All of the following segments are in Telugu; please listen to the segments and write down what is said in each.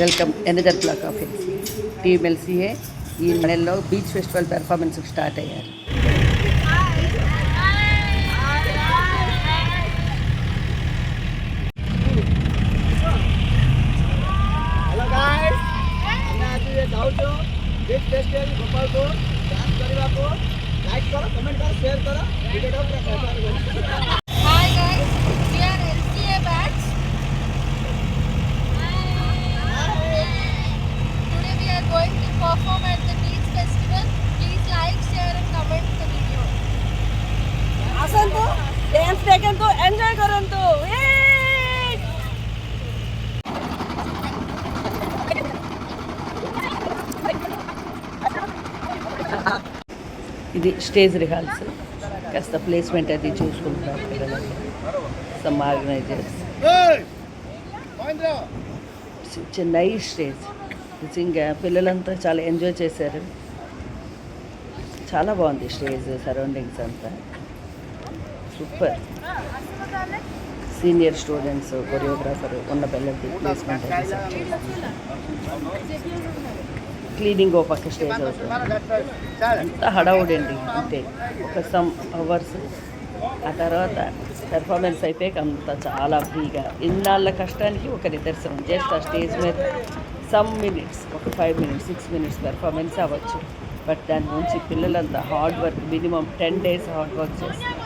Welcome another black of LC team LCA ఈ నెలలో బీచ్ ఫెస్టివల్ పెర్ఫార్మెన్స్ స్టార్ట్ అయ్యారు. बीच फेस्टिवल गोपाल को डांस करवा को लाइक करो कमेंट करो शेयर करो वीडियो को Hi guys, we are LCA batch. Today we are going to perform at the beach festival. Please like, share and comment the video. आसंतु डांस देखंतु एंजॉय करंतु ఇది స్టేజ్ రిహార్సల్, కాస్త ప్లేస్మెంట్ అది చూసుకుంటున్నారు పిల్లలకి. Some organisers nice stage. నిజంగా పిల్లలంతా చాలా ఎంజాయ్ చేశారు. చాలా బాగుంది స్టేజ్, సరౌండింగ్స్ అంతా సూపర్. సీనియర్ స్టూడెంట్స్, కొరియోగ్రాఫర్ ఉన్న పిల్లలకి ప్లేస్మెంట్ అది సెట్ చేశారు. క్లీనింగ్ ఓ పక్క స్టేజ్ అవుతుంది. అంతా హడావుడండి. అంతే ఒక సమ్ అవర్స్, ఆ తర్వాత పెర్ఫార్మెన్స్ అయిపోయాక అంతా చాలా ఫ్రీగా. ఇన్నాళ్ళ కష్టానికి ఒక నిదర్శనం. జస్ట్ ఆ స్టేజ్ మీద సమ్ మినిట్స్, ఒక 5 minutes 6 minutes పెర్ఫార్మెన్స్ అవ్వచ్చు. బట్ దాని నుంచి పిల్లలంతా hard work, minimum 10 days hard work చేస్తారు.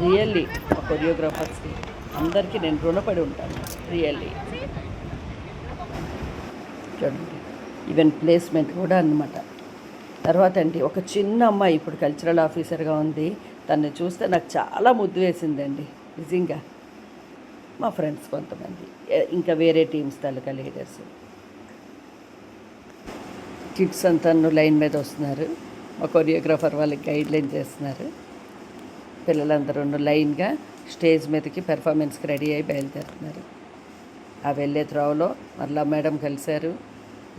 రియల్లీ మా కొరియోగ్రాఫర్స్కి అందరికీ నేను రుణపడి ఉంటాను. రియల్లీ చూడండి, ఈవెన్ ప్లేస్మెంట్ కూడా అన్నమాట. తర్వాత అండి, ఒక చిన్న అమ్మాయి ఇప్పుడు కల్చరల్ ఆఫీసర్గా ఉంది. తను చూస్తే నాకు చాలా ముద్దు వేసిందండి నిజంగా. మా ఫ్రెండ్స్ కొంతమంది, ఇంకా వేరే టీమ్స్ తాలూకా లీడర్స్, కిడ్స్ అంతా లైన్ మీద వస్తున్నారు. మా కొరియోగ్రాఫర్ వాళ్ళకి గైడ్లైన్ చేస్తున్నారు. పిల్లలందరూ లైన్గా స్టేజ్ మీదకి పెర్ఫార్మెన్స్కి రెడీ అయి బయలుదేరుతున్నారు. ఆ వెళ్ళే త్రోవలో మరలా మేడం కలిశారు.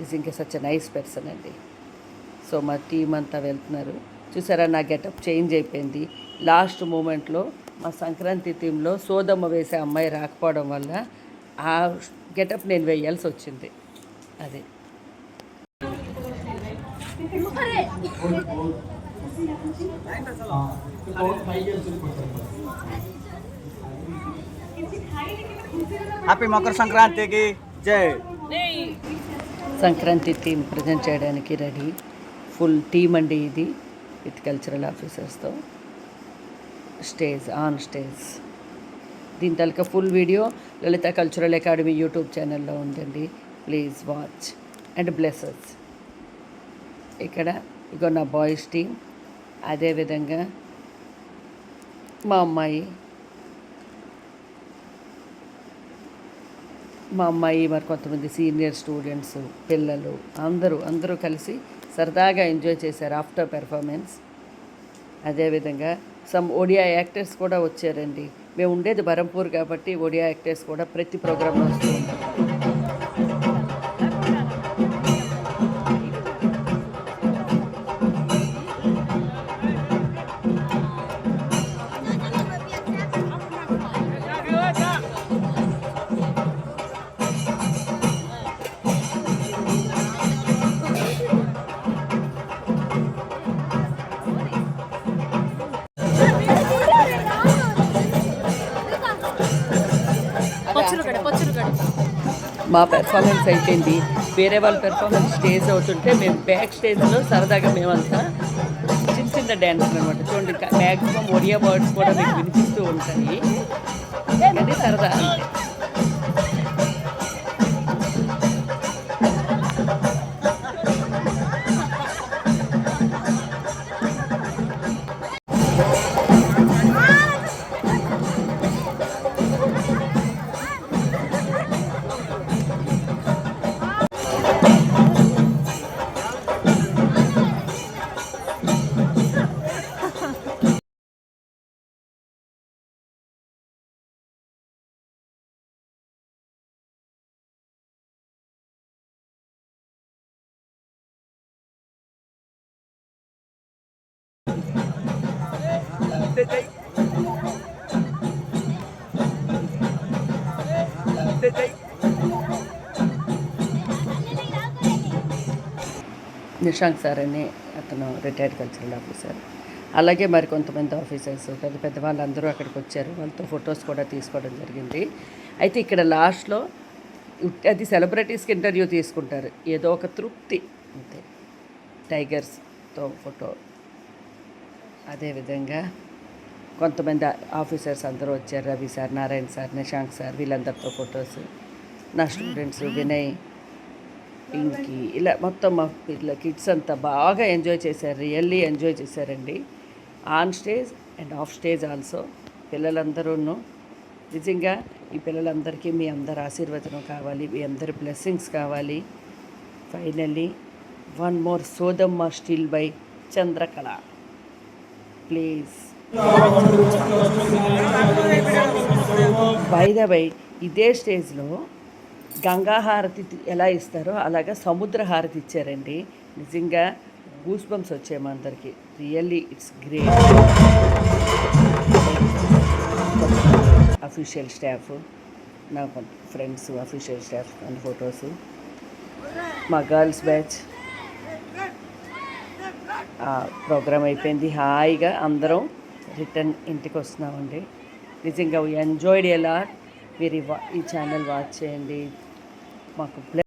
ఈజ్ ఇంకా సచ్ నైస్ పర్సన్ అండి. సో మా టీం అంతా వెళ్తున్నారు. చూసారా, నా గెటప్ చేంజ్ అయిపోయింది. లాస్ట్ మూమెంట్లో మా సంక్రాంతి థీమ్లో సోదమ్మ వేసే అమ్మాయి రాకపోవడం వల్ల ఆ గెటప్ నేను వేయాల్సి వచ్చింది. అదే హ్యాపీ మకర సంక్రాంతికి జై. సంక్రాంతి థీమ్ ప్రజెంట్ చేయడానికి రెడీ ఫుల్ టీమ్ అండి ఇది, విత్ కల్చరల్ ఆఫీసర్స్తో. Stage on stage. దీని తలక full video Lalitha cultural academy YouTube ఛానల్లో ఉందండి. Please watch and blesses. ఇక్కడ ఇగో నా బాయ్స్ టీం, అదేవిధంగా మా అమ్మాయి మరి కొంతమంది సీనియర్ స్టూడెంట్స్, పిల్లలు అందరూ కలిసి సరదాగా ఎంజాయ్ చేశారు ఆఫ్టర్ పెర్ఫార్మెన్స్. అదేవిధంగా సమ్ ఒడియా యాక్టర్స్ కూడా వచ్చారండి. మేము ఉండేది బరంపూర్ కాబట్టి ఒడియా యాక్టర్స్ కూడా ప్రతి ప్రోగ్రాంలో వస్తూ ఉంటారు. మా పెర్ఫార్మెన్స్ అయిపోయింది. వేరే వాళ్ళ పెర్ఫార్మెన్స్ స్టేజ్ అవుతుంటే మేము బ్యాక్ స్టేజ్లో సరదాగా మేమంతా చిన్న డ్యాన్సులు అనమాట. చూడండి, మ్యాక్సిమం ఒడియా వర్డ్స్ కూడా మీకు వినిపిస్తూ ఉంటాయి. అది సరదా అంతే. నిశాంక్ సార్ అని అతను రిటైర్డ్ కల్చరల్ ఆఫీసర్. అలాగే మరి కొంతమంది ఆఫీసర్స్ పెద్ద పెద్ద వాళ్ళందరూ అక్కడికి వచ్చారు. వాళ్ళతో ఫొటోస్ కూడా తీసుకోవడం జరిగింది. అయితే ఇక్కడ లాస్ట్లో అది సెలబ్రిటీస్కి ఇంటర్వ్యూ తీసుకుంటారు, ఏదో ఒక తృప్తి అంతే. టైగర్స్తో ఫోటో, అదేవిధంగా కొంతమంది ఆఫీసర్స్ అందరూ వచ్చారు. Ravi sir, Narayana sir, Nishank sir, వీళ్ళందరితో ఫొటోస్. నా స్టూడెంట్స్ వినయ్, పింకీ, ఇలా మొత్తం మా పిల్ల కిడ్స్ అంతా బాగా ఎంజాయ్ చేశారు. రియల్లీ ఎంజాయ్ చేశారండి, on stage and of stage also. పిల్లలందరూ నిజంగా ఈ పిల్లలందరికీ మీ అందరి ఆశీర్వచనం కావాలి, మీ అందరి బ్లెస్సింగ్స్ కావాలి. Finally one more Sodamma still by Chandrakala please. By the by, ఇదే స్టేజ్లో గంగా హారతి ఎలా ఇస్తారో అలాగా సముద్ర హారతి ఇచ్చారండి. నిజంగా గూస్ బంప్స్ వచ్చాయి మా అందరికీ. Really it's great. Official staff, నా friends, official staff and photos, మా గర్ల్స్ బ్యాచ్. ప్రోగ్రామ్ అయిపోయింది, హాయిగా అందరం రిటర్న్ ఇంటికి వస్తున్నామండి. నిజంగా ఎంజాయ్డ్ ఎలా. మీరు ఈ ఛానల్ వాచ్ చేయండి, మాకు